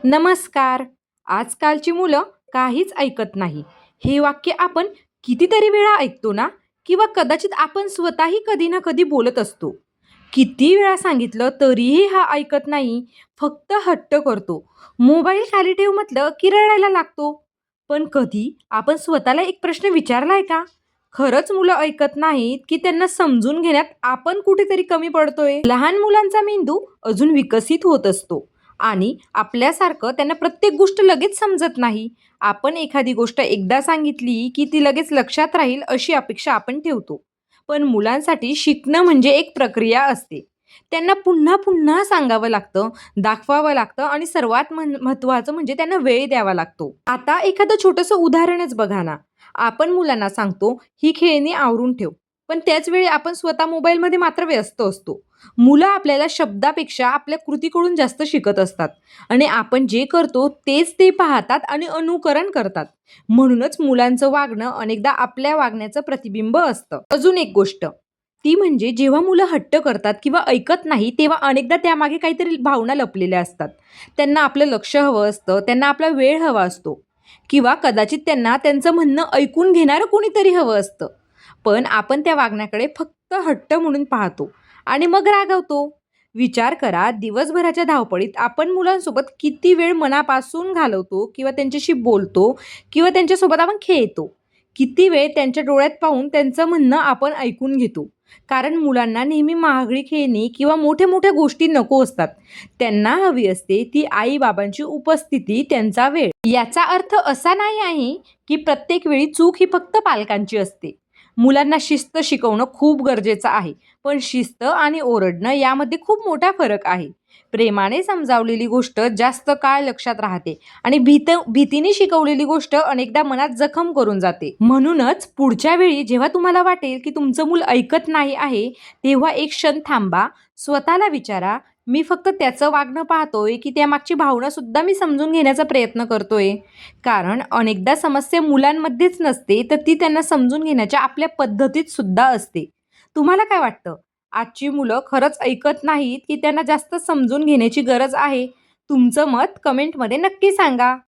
नमस्कार. आजकालची मुलं काहीच ऐकत नाही. हे वाक्य आपण कितीतरी वेळा ऐकतो ना? किंवा कदाचित आपण स्वतःही कधी ना कधी बोलत असतो. किती वेळा सांगितलं तरीही हा ऐकत नाही. फक्त हट्ट करतो. मोबाईल खाली ठेव म्हटलं की रडायला लागतो. पण कधी आपण स्वतःला एक प्रश्न विचारलाय का? खरंच मुलं ऐकत नाहीत की त्यांना समजून घेण्यात आपण कुठेतरी कमी पडतोय? लहान मुलांचा मेंदू अजून विकसित होत असतो. आणि आपल्यासारखं त्यांना प्रत्येक गोष्ट लगेच समजत नाही. आपण एखादी गोष्ट एकदा सांगितली, की ती लगेच लक्षात राहील अशी अपेक्षा आपण ठेवतो. पण मुलांसाठी शिकणं म्हणजे एक प्रक्रिया असते. त्यांना पुन्हा-पुन्हा सांगावं लागतं, दाखवावं लागतं आणि सर्वात महत्त्वाचं म्हणजे त्यांना वेळ द्यावा लागतो. आता एखादं छोटंसं उदाहरणच बघा ना. आपण मुलांना सांगतो, "ही खेळणी आवरून ठेव." पण त्याच वेळी आपण स्वतः मोबाईलमध्ये मात्र व्यस्त असतो. मुलं आपल्याला शब्दापेक्षा आपल्या कृतीकडून जास्त शिकत असतात आणि आपण जे करतो तेच ते पाहतात आणि अनुकरण करतात. म्हणूनच मुलांचं वागणं अनेकदा आपल्या वागण्याचं प्रतिबिंब असतं. अजून एक गोष्ट, ती म्हणजे जेव्हा मुलं हट्ट करतात किंवा ऐकत नाही, तेव्हा अनेकदा त्यामागे काहीतरी भावना लपलेल्या असतात. त्यांना आपलं लक्ष हवं असतं, त्यांना आपला वेळ हवा असतो किंवा कदाचित त्यांना त्यांचं म्हणणं ऐकून घेणारं कोणीतरी हवं असतं. पण आपण त्या वागण्याकडे फक्त हट्ट म्हणून पाहतो आणि मग रागावतो. विचार करा, दिवसभराच्या धावपळीत आपण मुलांसोबत किती वेळ मनापासून घालवतो किंवा त्यांच्याशी बोलतो किंवा त्यांच्यासोबत आपण खेळतो. किती वेळ त्यांच्या डोळ्यात पाहून त्यांचं म्हणणं आपण ऐकून घेतो. कारण मुलांना नेहमी महागडी खेळणी किंवा मोठ्या-मोठ्या गोष्टी नको असतात. त्यांना हवी असते ती आई-बाबांची उपस्थिती, त्यांचा वेळ. याचा अर्थ असा नाही आहे, की प्रत्येक वेळी चूक ही फक्त पालकांची असते. मुलांना शिस्त शिकवणं खूप गरजेचं आहे. पण शिस्त आणि ओरडणं यामध्ये खूप मोठा फरक आहे. प्रेमाने समजावलेली गोष्ट जास्त काळ लक्षात राहते आणि भीतीने शिकवलेली गोष्ट अनेकदा मनात जखम करून जाते. म्हणूनच पुढच्या वेळी जेव्हा तुम्हाला वाटेल की तुमचं मूल ऐकत नाही आहे, तेव्हा एक क्षण थांबा, स्वतःला विचारा, मी फक्त त्याचं वागणं पाहतोय की त्यामागची भावना सुद्धा मी समजून घेण्याचा प्रयत्न करतोय? कारण अनेकदा समस्या मुलांमध्येच नसते, तर ती त्यांना समजून घेण्याच्या आपल्या पद्धतीत सुद्धा असते. तुम्हाला काय वाटतं? आजची मुलं खरंच ऐकत नाहीत, की त्यांना जास्त समजून घेण्याची गरज आहे? तुमचं मत कमेंटमध्ये नक्की सांगा.